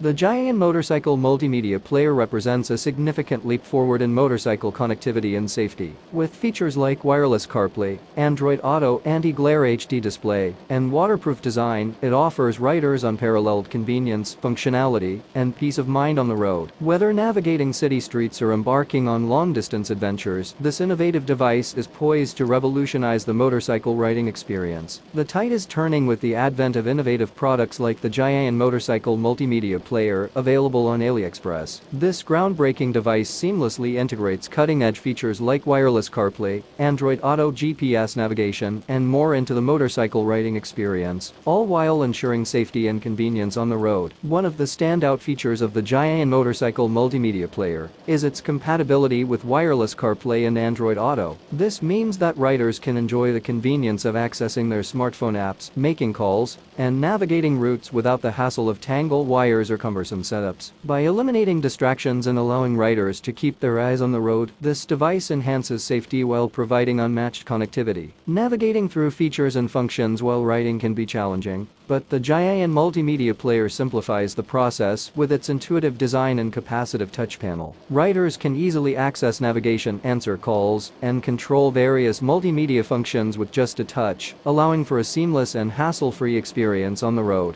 The JIUYIN Motorcycle Multimedia Player represents a significant leap forward in motorcycle connectivity and safety. With features like Wireless CarPlay, Android Auto anti-glare HD display, and waterproof design, it offers riders unparalleled convenience, functionality, and peace of mind on the road. Whether navigating city streets or embarking on long-distance adventures, this innovative device is poised to revolutionize the motorcycle riding experience. The tide is turning with the advent of innovative products like the JIUYIN Motorcycle Multimedia Player, available on Aliexpress. This groundbreaking device seamlessly integrates cutting-edge features like Wireless CarPlay, Android Auto GPS navigation, and more into the motorcycle riding experience, all while ensuring safety and convenience on the road. One of the standout features of the JIUYIN Motorcycle Multimedia Player is its compatibility with Wireless CarPlay and Android Auto. This means that riders can enjoy the convenience of accessing their smartphone apps, making calls, and navigating routes without the hassle of tangled wires or cumbersome setups. By eliminating distractions and allowing riders to keep their eyes on the road, this device enhances safety while providing unmatched connectivity. Navigating through features and functions while riding can be challenging, but the JIUYIN Multimedia Player simplifies the process with its intuitive design and capacitive touch panel. Riders can easily access navigation, answer calls, and control various multimedia functions with just a touch, allowing for a seamless and hassle-free experience on the road.